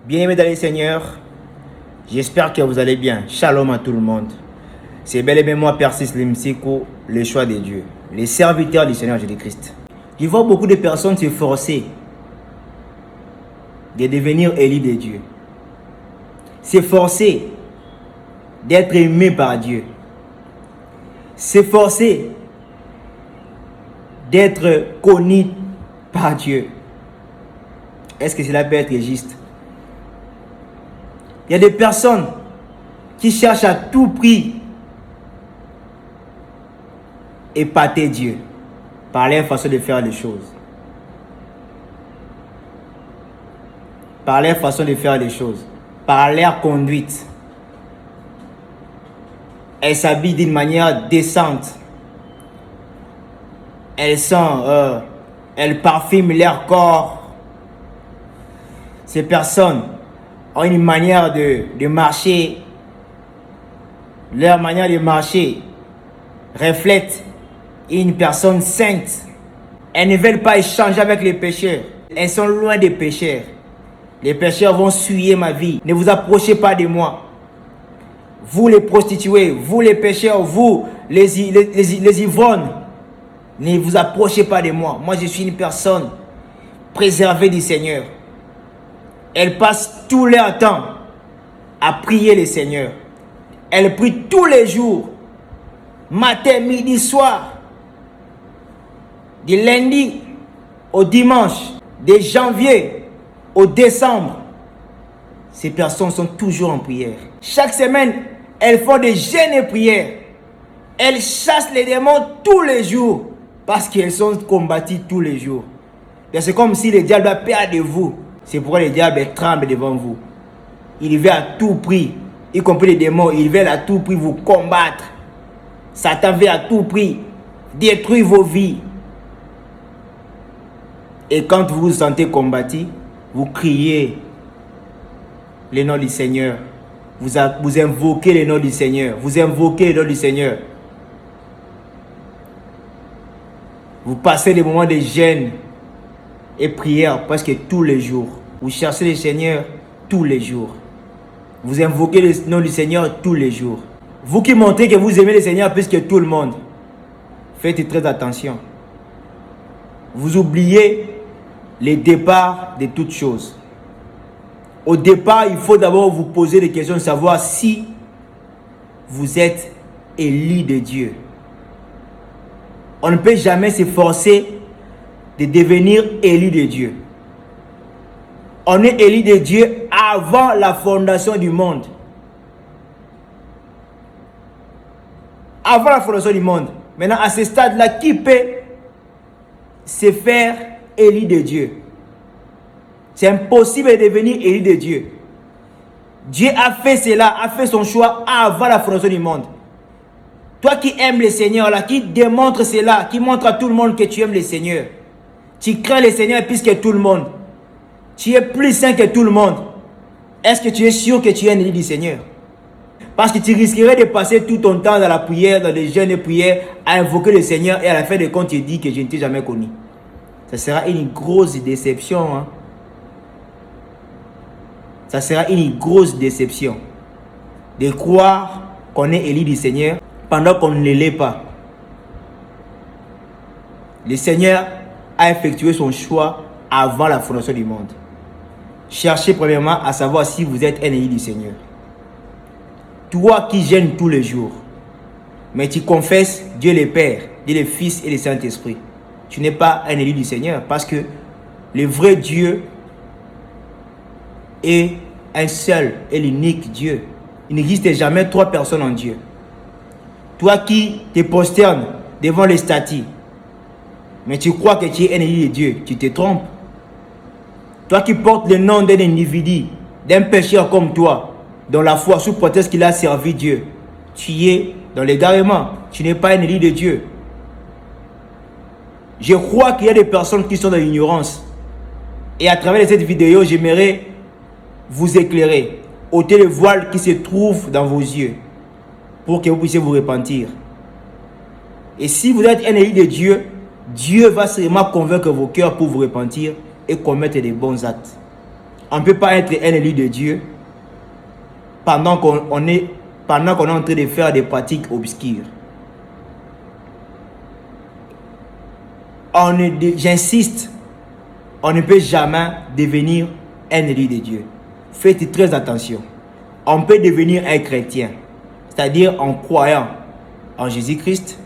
Bien-aimés dans les Seigneurs, j'espère que vous allez bien. Shalom à tout le monde. C'est bel et bien moi, Persis Limsiko, le choix de Dieu, les serviteurs du Seigneur Jésus-Christ. Je vois beaucoup de personnes se forcer de devenir élus de Dieu. S'efforcer d'être aimé par Dieu. S'efforcer d'être connu par Dieu. Est-ce que cela peut être juste? Il y a des personnes qui cherchent à tout prix épater Dieu par leur façon de faire les choses. Par leur façon de faire les choses. Par leur conduite. Elles s'habillent d'une manière décente. Elles parfument leur corps. Ces personnes ont une manière de marcher. Leur manière de marcher reflète une personne sainte. Elles ne veulent pas échanger avec les pécheurs. Elles sont loin des pécheurs. Les pécheurs vont suyer ma vie. Ne vous approchez pas de moi. Vous les prostituées, vous les pécheurs, vous les ivrognes, ne vous approchez pas de moi. Moi, je suis une personne préservée du Seigneur. Elles passent tout leur temps à prier le Seigneur. Elles prient tous les jours, matin, midi, soir, du lundi au dimanche, de janvier au décembre. Ces personnes sont toujours en prière. Chaque semaine, elles font des jeûnes et prières. Elles chassent les démons tous les jours parce qu'elles sont combattues tous les jours. C'est comme si le diable a peur de vous. C'est pourquoi le diable tremble devant vous. Il veut à tout prix, y compris les démons, il veut à tout prix vous combattre. Satan veut à tout prix détruire vos vies. Et quand vous vous sentez combattu, vous criez le nom du Seigneur. Vous invoquez le nom du Seigneur. Vous invoquez le nom du Seigneur. Vous passez des moments de jeûne et prière presque tous les jours. Vous cherchez le Seigneur tous les jours. Vous invoquez le nom du Seigneur tous les jours. Vous qui montrez que vous aimez le Seigneur plus que tout le monde, faites très attention. Vous oubliez le départ de toutes choses. Au départ, il faut d'abord vous poser des questions, savoir si vous êtes élu de Dieu. On ne peut jamais s'efforcer de devenir élu de Dieu. On est élu de Dieu avant la fondation du monde. Avant la fondation du monde. Maintenant, à ce stade-là, qui peut se faire élu de Dieu? C'est impossible de devenir élu de Dieu. Dieu a fait cela, a fait son choix avant la fondation du monde. Toi qui aimes le Seigneur, là, qui démontre cela, qui montre à tout le monde que tu aimes le Seigneur. Tu crains le Seigneur plus que tout le monde. Tu es plus saint que tout le monde. Est-ce que tu es sûr que tu es un élu du Seigneur? Parce que tu risquerais de passer tout ton temps dans la prière, dans les jeûnes et prières, à invoquer le Seigneur et à la fin de compte, tu dis que je ne t'ai jamais connu. Ça sera une grosse déception. Hein? Ça sera une grosse déception de croire qu'on est élu du Seigneur pendant qu'on ne l'est pas. Le Seigneur a effectué son choix avant la fondation du monde. Cherchez premièrement à savoir si vous êtes un élu du Seigneur. Toi qui jeûnes tous les jours, mais tu confesses Dieu le Père, Dieu le Fils et le Saint-Esprit. Tu n'es pas un élu du Seigneur parce que le vrai Dieu est un seul et l'unique Dieu. Il n'existe jamais trois personnes en Dieu. Toi qui te prosternes devant les statues, mais tu crois que tu es un élu de Dieu, tu te trompes. Toi qui portes le nom d'un individu, d'un pécheur comme toi, dans la foi, sous prétexte qu'il a servi Dieu, tu es dans l'égarement. Tu n'es pas un élu de Dieu. Je crois qu'il y a des personnes qui sont dans l'ignorance. Et à travers cette vidéo, j'aimerais vous éclairer, ôter le voile qui se trouve dans vos yeux, pour que vous puissiez vous repentir. Et si vous êtes un élu de Dieu, Dieu va sûrement convaincre vos cœurs pour vous repentir et commettre des bons actes. On ne peut pas être un élu de Dieu pendant qu'on est en train de faire des pratiques obscures. J'insiste, on ne peut jamais devenir un élu de Dieu. Faites très attention. On peut devenir un chrétien, c'est-à-dire en croyant en Jésus-Christ,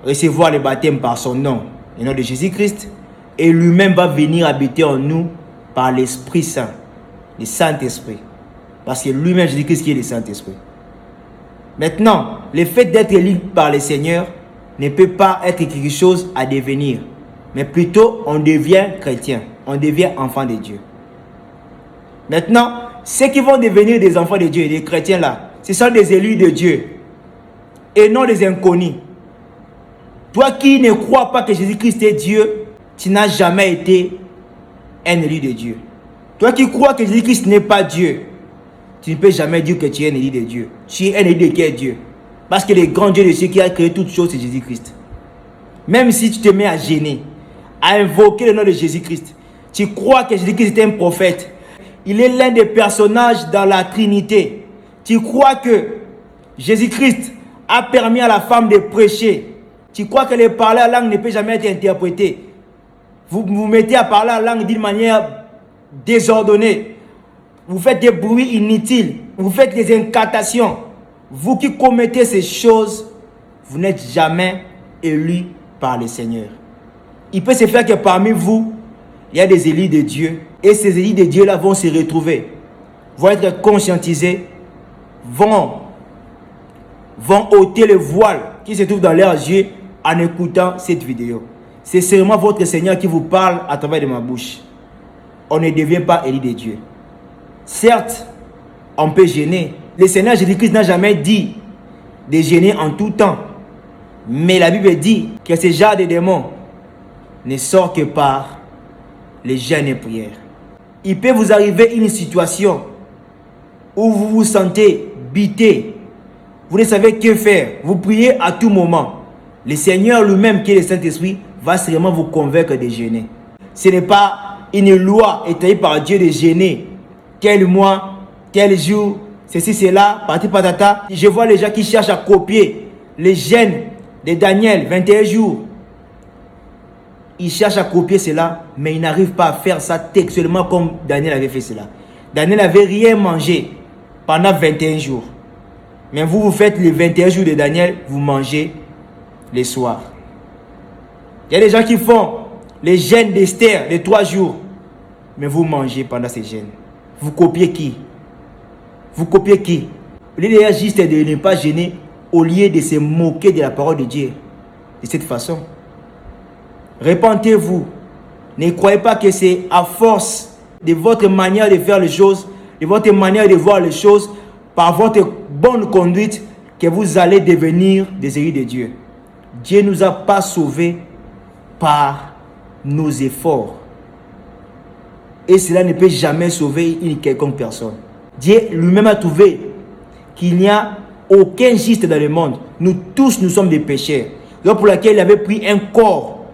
recevoir le baptême par son nom, le nom de Jésus-Christ, et lui-même va venir habiter en nous par l'Esprit Saint, le Saint-Esprit. Parce que lui-même, Jésus-Christ, qui est le Saint-Esprit. Maintenant, le fait d'être élu par le Seigneur ne peut pas être quelque chose à devenir. Mais plutôt, on devient chrétien. On devient enfant de Dieu. Maintenant, ceux qui vont devenir des enfants de Dieu, des chrétiens là, ce sont des élus de Dieu. Et non des inconnus. Toi qui ne crois pas que Jésus-Christ est Dieu, tu n'as jamais été un élu de Dieu. Toi qui crois que Jésus-Christ n'est pas Dieu, tu ne peux jamais dire que tu es un élu de Dieu. Tu es un élu de qui est Dieu. Parce que le grand Dieu de ceux qui a créé toutes choses, c'est Jésus-Christ. Même si tu te mets à gêner, à invoquer le nom de Jésus-Christ, tu crois que Jésus-Christ est un prophète. Il est l'un des personnages dans la Trinité. Tu crois que Jésus-Christ a permis à la femme de prêcher. Tu crois que le parler en langue ne peut jamais être interprété. Vous vous mettez à parler en langue d'une manière désordonnée. Vous faites des bruits inutiles. Vous faites des incantations. Vous qui commettez ces choses, vous n'êtes jamais élus par le Seigneur. Il peut se faire que parmi vous, il y a des élus de Dieu. Et ces élus de Dieu-là vont se retrouver, vont être conscientisés, vont ôter le voile qui se trouve dans leurs yeux en écoutant cette vidéo. C'est seulement votre Seigneur qui vous parle à travers de ma bouche. On ne devient pas élu de Dieu. Certes, on peut gêner. Le Seigneur Jésus-Christ n'a jamais dit de gêner en tout temps. Mais la Bible dit que ce genre de démons ne sort que par les jeûnes et prières. Il peut vous arriver une situation où vous vous sentez bité. Vous ne savez que faire. Vous priez à tout moment. Le Seigneur lui-même, qui est le Saint-Esprit, va sûrement vous convaincre de jeûner. Ce n'est pas une loi établie par Dieu de jeûner. Quel mois, quel jour, ceci, cela, parti patata. Je vois les gens qui cherchent à copier les jeûnes de Daniel, 21 jours. Ils cherchent à copier cela, mais ils n'arrivent pas à faire ça textuellement comme Daniel avait fait cela. Daniel n'avait rien mangé pendant 21 jours. Mais vous faites les 21 jours de Daniel, vous mangez les soirs. Il y a des gens qui font les jeûnes d'Esther de 3 jours, mais vous mangez pendant ces jeûnes. Vous copiez qui? Vous copiez qui? L'idéal juste est de ne pas gêner au lieu de se moquer de la parole de Dieu de cette façon. Répentez-vous. Ne croyez pas que c'est à force de votre manière de faire les choses, de votre manière de voir les choses, par votre bonne conduite, que vous allez devenir des élus de Dieu. Dieu ne nous a pas sauvés par nos efforts. Et cela ne peut jamais sauver une quelconque personne. Dieu lui-même a trouvé qu'il n'y a aucun juste dans le monde. Nous tous, nous sommes des pécheurs. Donc pour laquelle il avait pris un corps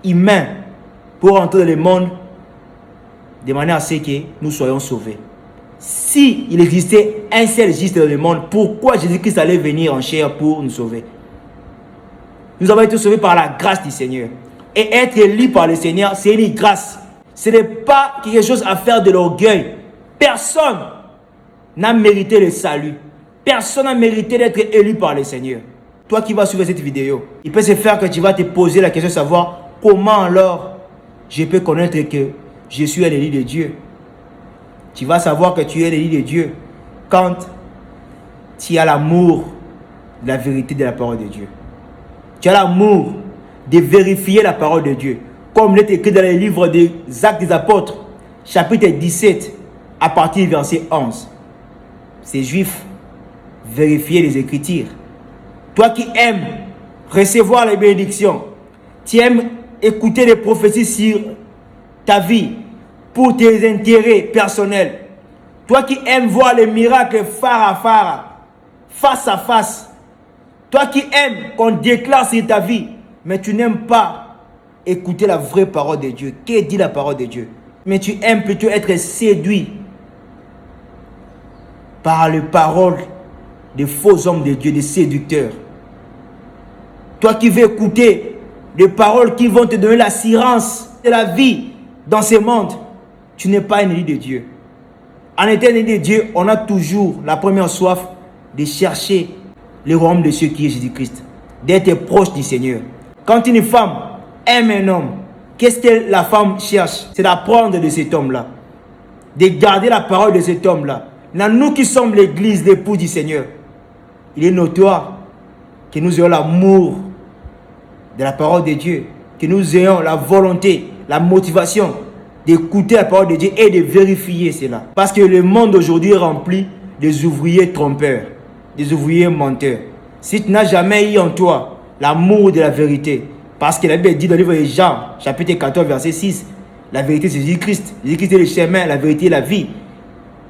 humain pour entrer dans le monde de manière à ce que nous soyons sauvés. Si il existait un seul juste dans le monde, pourquoi Jésus-Christ allait venir en chair pour nous sauver? Nous avons été sauvés par la grâce du Seigneur. Et être élu par le Seigneur, c'est une grâce. Ce n'est pas quelque chose à faire de l'orgueil. Personne n'a mérité le salut. Personne n'a mérité d'être élu par le Seigneur. Toi qui vas suivre cette vidéo, il peut se faire que tu vas te poser la question de savoir comment alors je peux connaître que je suis un élu de Dieu. Tu vas savoir que tu es un élu de Dieu quand tu as l'amour de la vérité de la parole de Dieu. Tu as l'amour de vérifier la parole de Dieu. Comme il est écrit dans le livre des Actes des Apôtres, chapitre 17, à partir du verset 11. Ces Juifs vérifiaient les Écritures. Toi qui aimes recevoir les bénédictions, tu aimes écouter les prophéties sur ta vie pour tes intérêts personnels. Toi qui aimes voir les miracles phare à phare, face à face. Toi qui aimes qu'on déclare sur ta vie, mais tu n'aimes pas écouter la vraie parole de Dieu. Qu'est dit la parole de Dieu? mais tu aimes plutôt être séduit par les paroles des faux hommes de Dieu, des séducteurs. Toi qui veux écouter des paroles qui vont te donner l'assurance de la vie dans ce monde, tu n'es pas un élu de Dieu. En étant un élu de Dieu, on a toujours la première soif de chercher le royaume de cieux qui est Jésus-Christ, d'être proche du Seigneur. Quand une femme aime un homme, qu'est-ce que la femme cherche? C'est d'apprendre de cet homme-là, de garder la parole de cet homme-là. Nous qui sommes l'église, l'époux du Seigneur, il est notoire que nous ayons l'amour de la parole de Dieu, que nous ayons la volonté, la motivation d'écouter la parole de Dieu et de vérifier cela. Parce que le monde aujourd'hui est rempli des ouvriers trompeurs, des ouvriers menteurs. Si tu n'as jamais eu en toi l'amour de la vérité, parce que la Bible dit dans le livre de Jean, chapitre 14, verset 6, la vérité c'est Jésus-Christ. Jésus-Christ est le chemin, la vérité et la vie.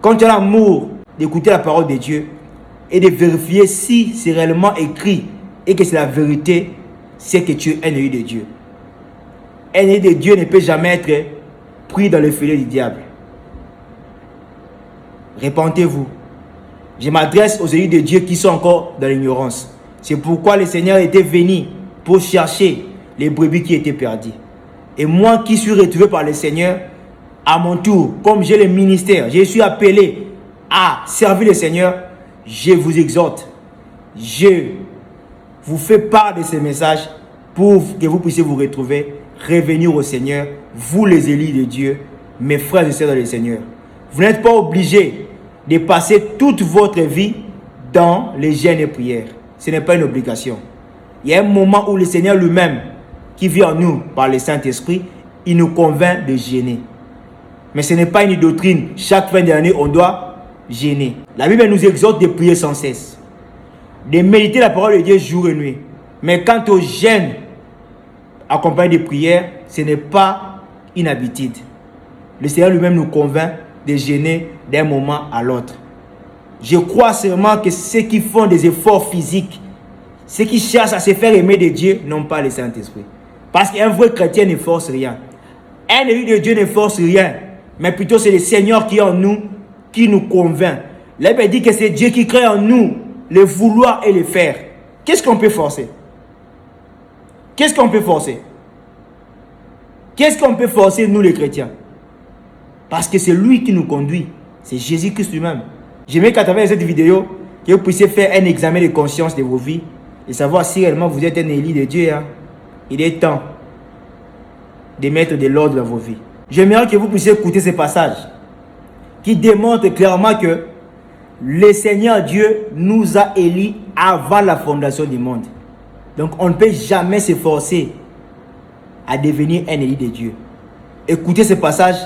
Quand tu as l'amour d'écouter la parole de Dieu et de vérifier si c'est réellement écrit et que c'est la vérité, c'est que tu es un élu de Dieu. Un élu de Dieu ne peut jamais être pris dans le filet du diable. Répentez-vous. Je m'adresse aux élus de Dieu qui sont encore dans l'ignorance. C'est pourquoi le Seigneur était venu pour chercher les brebis qui étaient perdues. Et moi qui suis retrouvé par le Seigneur, à mon tour, comme j'ai le ministère, je suis appelé à servir le Seigneur, je vous exhorte, je vous fais part de ces messages pour que vous puissiez vous retrouver, revenir au Seigneur, vous les élus de Dieu, mes frères et sœurs dans le Seigneur. Vous n'êtes pas obligés de passer toute votre vie dans les jeûnes et prières. Ce n'est pas une obligation. Il y a un moment où le Seigneur lui-même, qui vit en nous par le Saint-Esprit, il nous convainc de jeûner. Mais ce n'est pas une doctrine. Chaque fin d'année, on doit jeûner. La Bible nous exhorte de prier sans cesse, de méditer la parole de Dieu jour et nuit. Mais quant au jeûne accompagné de prières, ce n'est pas une habitude. Le Seigneur lui-même nous convainc de jeûner d'un moment à l'autre. Je crois seulement que ceux qui font des efforts physiques, ceux qui cherchent à se faire aimer de Dieu, n'ont pas le Saint-Esprit. Parce qu'un vrai chrétien ne force rien. Un élu de Dieu ne force rien. Mais plutôt c'est le Seigneur qui est en nous, qui nous convainc. La Bible dit que c'est Dieu qui crée en nous le vouloir et le faire. Qu'est-ce qu'on peut forcer? Qu'est-ce qu'on peut forcer? Qu'est-ce qu'on peut forcer, nous les chrétiens? Parce que c'est lui qui nous conduit. C'est Jésus-Christ lui-même. J'aimerais qu'à travers cette vidéo, que vous puissiez faire un examen de conscience de vos vies et savoir si réellement vous êtes un élu de Dieu. Il est temps de mettre de l'ordre dans vos vies. J'aimerais que vous puissiez écouter ces passages qui démontrent clairement que le Seigneur Dieu nous a élus avant la fondation du monde. Donc on ne peut jamais s'efforcer à devenir un élu de Dieu. Écoutez ces passages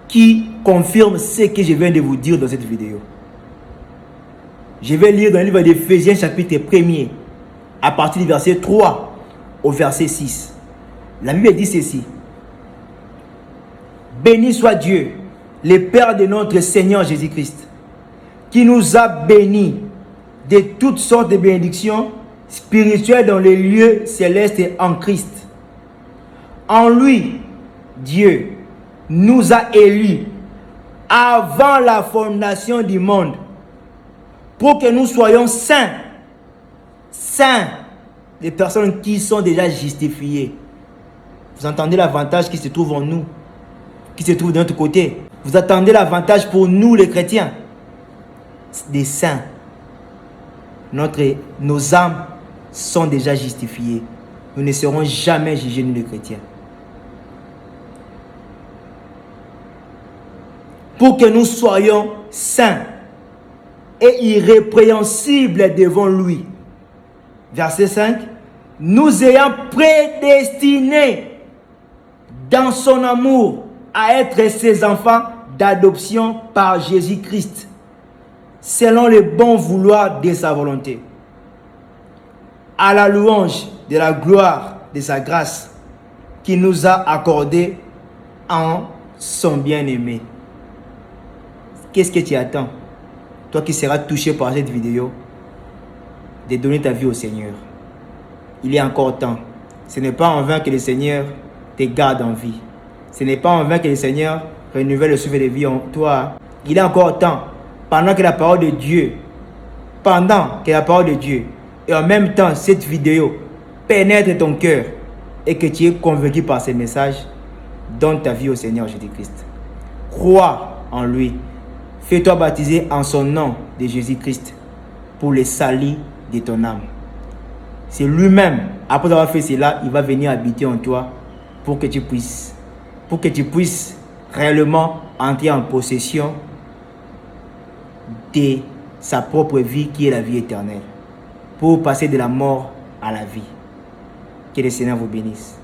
qui confirment ce que je viens de vous dire dans cette vidéo. Je vais lire dans le livre d'Éphésiens chapitre 1er à partir du verset 3 au verset 6. La Bible dit ceci. Béni soit Dieu, le Père de notre Seigneur Jésus-Christ, qui nous a bénis de toutes sortes de bénédictions spirituelles dans les lieux célestes en Christ. En lui, Dieu nous a élus avant la fondation du monde pour que nous soyons saints, des personnes qui sont déjà justifiées. Vous entendez l'avantage qui se trouve en nous, qui se trouve de notre côté. Vous attendez l'avantage pour nous les chrétiens, des saints. Nos âmes sont déjà justifiées. Nous ne serons jamais jugés, nous les chrétiens. Pour que nous soyons saints et irrépréhensibles devant lui. Verset 5. Nous ayant prédestinés dans son amour à être ses enfants d'adoption par Jésus-Christ, selon le bon vouloir de sa volonté, à la louange de la gloire de sa grâce qui nous a accordé en son bien-aimé. Qu'est-ce que tu attends, toi qui seras touché par cette vidéo, de donner ta vie au Seigneur? Il est encore temps. Ce n'est pas en vain que le Seigneur te garde en vie. Ce n'est pas en vain que le Seigneur renouvelle le souffle de vie en toi, il est encore temps, pendant que la parole de Dieu, et en même temps cette vidéo pénètre ton cœur et que tu es convaincu par ces messages, donne ta vie au Seigneur Jésus-Christ. Crois en lui. Fais-toi baptiser en son nom de Jésus-Christ pour le salut de ton âme. C'est lui-même, après avoir fait cela, il va venir habiter en toi pour que tu puisses réellement entrer en possession de sa propre vie qui est la vie éternelle, pour passer de la mort à la vie. Que le Seigneur vous bénisse.